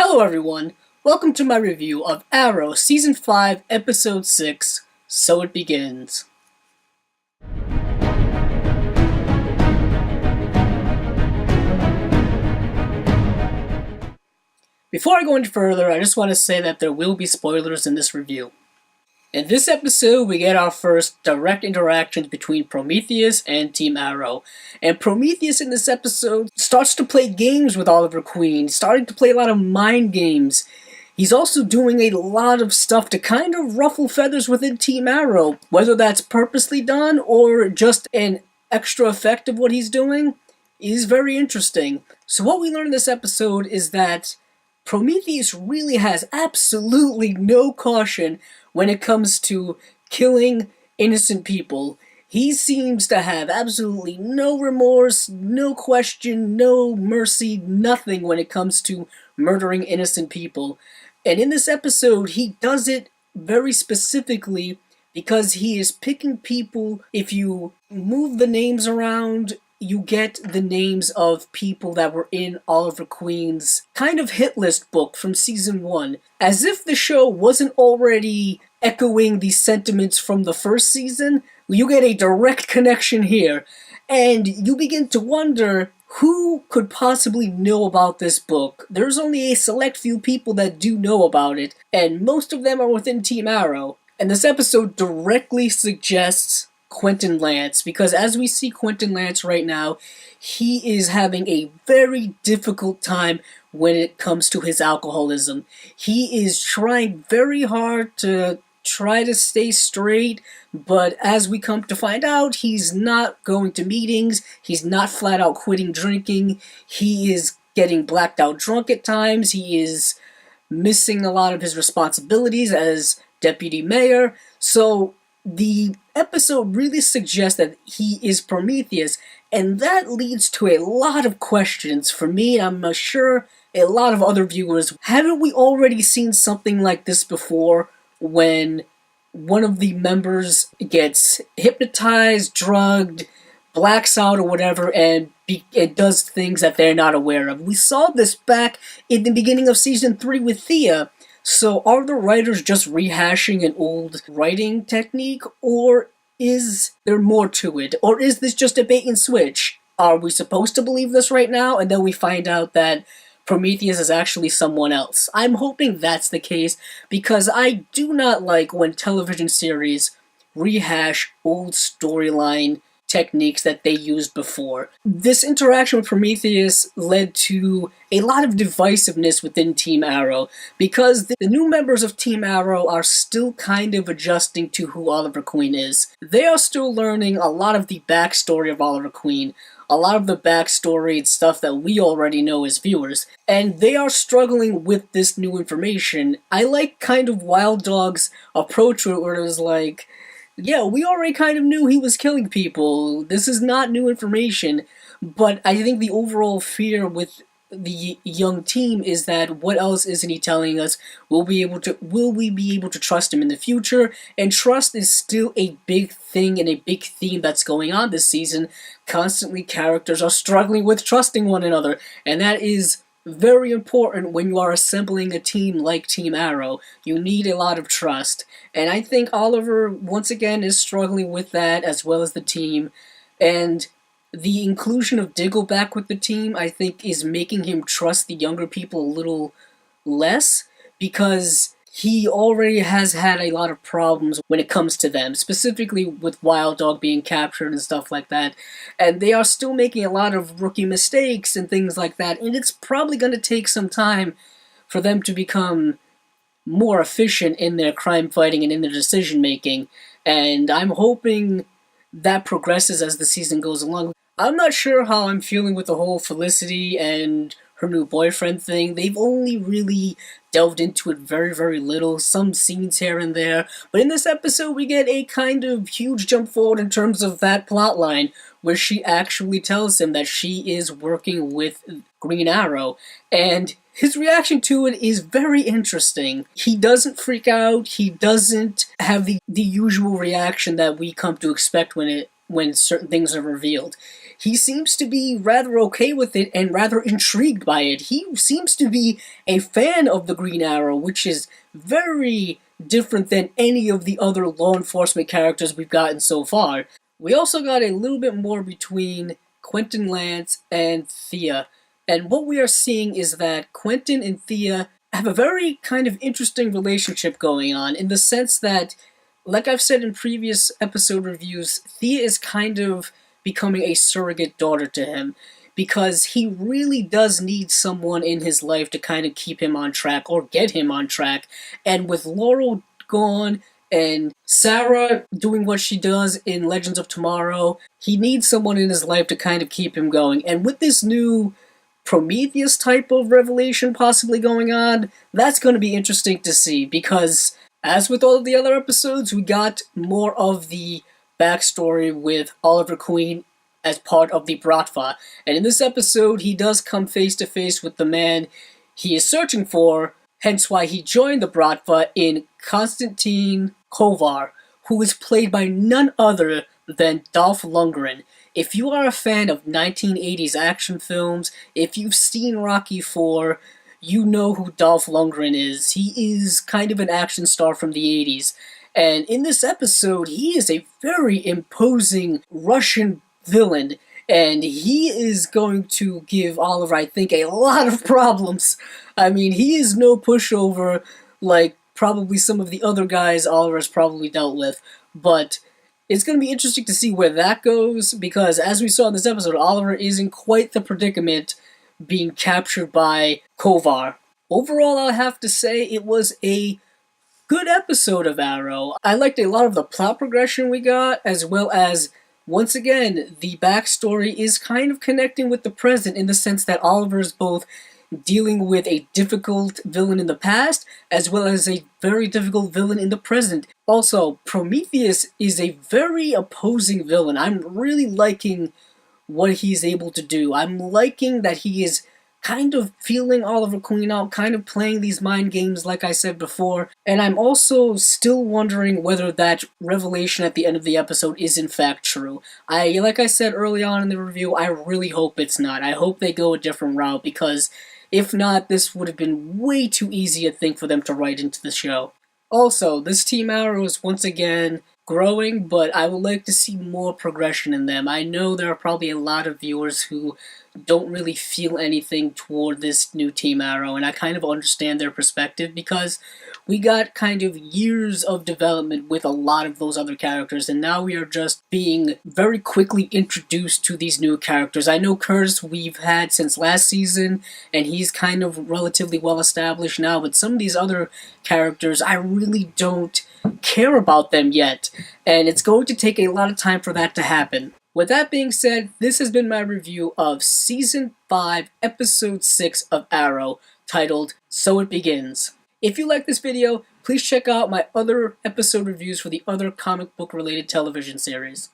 Hello everyone, welcome to my review of Arrow Season 5, Episode 6, So It Begins. Before I go any further, I just want to say that there will be spoilers in this review. In this episode, we get our first direct interactions between Prometheus and Team Arrow. And Prometheus in this episode starts to play games with Oliver Queen, starting to play a lot of mind games. He's also doing a lot of stuff to kind of ruffle feathers within Team Arrow. Whether that's purposely done or just an extra effect of what he's doing is very interesting. So what we learn in this episode is that Prometheus really has absolutely no caution when it comes to killing innocent people. He seems to have absolutely no remorse, no question, no mercy, nothing when it comes to murdering innocent people. And in this episode, he does it very specifically because he is picking people. If you move the names around, you get the names of people that were in Oliver Queen's kind of hit list book from Season 1. As if the show wasn't already echoing the sentiments from the first season, you get a direct connection here. And you begin to wonder, who could possibly know about this book? There's only a select few people that do know about it, and most of them are within Team Arrow. And this episode directly suggests Quentin Lance, because as we see Quentin Lance right now, he is having a very difficult time when it comes to his alcoholism. He is trying very hard to try to stay straight, but as we come to find out, he's not going to meetings, he's not flat out quitting drinking, he is getting blacked out drunk at times, he is missing a lot of his responsibilities as deputy mayor. So the episode really suggests that he is Prometheus, and that leads to a lot of questions for me, and I'm sure a lot of other viewers. Haven't we already seen something like this before, when one of the members gets hypnotized, drugged, blacks out or whatever, and it does things that they're not aware of? We saw this back in the beginning of Season 3 with Thea. So are the writers just rehashing an old writing technique, or is there more to it? Or is this just a bait and switch? Are we supposed to believe this right now, and then we find out that Prometheus is actually someone else? I'm hoping that's the case, because I do not like when television series rehash old storyline techniques that they used before. This interaction with Prometheus led to a lot of divisiveness within Team Arrow, because the new members of Team Arrow are still kind of adjusting to who Oliver Queen is. They are still learning a lot of the backstory of Oliver Queen, a lot of the backstory and stuff that we already know as viewers, and they are struggling with this new information. I like kind of Wild Dog's approach to it, where it was like, yeah, we already kind of knew he was killing people. This is not new information. But I think the overall fear with the young team is that, what else isn't he telling us? Will we be able to trust him in the future? And trust is still a big thing and a big theme that's going on this season. Constantly, characters are struggling with trusting one another, and that is very important when you are assembling a team like Team Arrow. You need a lot of trust, and I think Oliver once again is struggling with that, as well as the team. And the inclusion of Diggle back with the team, I think, is making him trust the younger people a little less, because he already has had a lot of problems when it comes to them, specifically with Wild Dog being captured and stuff like that. And they are still making a lot of rookie mistakes and things like that, and it's probably going to take some time for them to become more efficient in their crime fighting and in their decision making. And I'm hoping that progresses as the season goes along. I'm not sure how I'm feeling with the whole Felicity and her new boyfriend thing. They've only really delved into it very, very little, some scenes here and there, but in this episode we get a kind of huge jump forward in terms of that plotline, where she actually tells him that she is working with Green Arrow, and his reaction to it is very interesting. He doesn't freak out, he doesn't have the usual reaction that we come to expect when certain things are revealed. he seems to be rather okay with it and rather intrigued by it. He seems to be a fan of the Green Arrow, which is very different than any of the other law enforcement characters we've gotten so far. We also got a little bit more between Quentin Lance and Thea, and what we are seeing is that Quentin and Thea have a very kind of interesting relationship going on, in the sense that, like I've said in previous episode reviews, Thea is kind of becoming a surrogate daughter to him, because he really does need someone in his life to kind of keep him on track, or get him on track. And with Laurel gone, and Sarah doing what she does in Legends of Tomorrow, he needs someone in his life to kind of keep him going. And with this new Prometheus type of revelation possibly going on, that's going to be interesting to see, because as with all of the other episodes, we got more of the backstory with Oliver Queen as part of the Bratva. And in this episode, he does come face to face with the man he is searching for, hence why he joined the Bratva, in Konstantin Kovar, who is played by none other than Dolph Lundgren. If you are a fan of 1980s action films, if you've seen Rocky IV, you know who Dolph Lundgren is. He is kind of an action star from the 80s. And in this episode, he is a very imposing Russian villain, and he is going to give Oliver, I think, a lot of problems. I mean, he is no pushover like probably some of the other guys Oliver has probably dealt with, but it's going to be interesting to see where that goes, because as we saw in this episode, Oliver is in quite the predicament being captured by Kovar. Overall, I'll have to say it was a good episode of Arrow. I liked a lot of the plot progression we got, as well as, once again, the backstory is kind of connecting with the present, in the sense that Oliver is both dealing with a difficult villain in the past, as well as a very difficult villain in the present. Also, Prometheus is a very opposing villain. I'm really liking what he's able to do. I'm liking that he is kind of feeling Oliver Queen out, kind of playing these mind games like I said before, and I'm also still wondering whether that revelation at the end of the episode is in fact true. Like I said early on in the review, I really hope it's not. I hope they go a different route, because if not, this would have been way too easy a thing for them to write into the show. Also, this Team Arrow is once again growing, but I would like to see more progression in them. I know there are probably a lot of viewers who don't really feel anything toward this new Team Arrow, and I kind of understand their perspective, because we got kind of years of development with a lot of those other characters, and now we are just being very quickly introduced to these new characters. I know Curtis we've had since last season, and he's kind of relatively well established now, but some of these other characters, I really don't care about them yet, and it's going to take a lot of time for that to happen. With that being said, this has been my review of Season 5, Episode 6 of Arrow, titled So It Begins. If you like this video, please check out my other episode reviews for the other comic book related television series.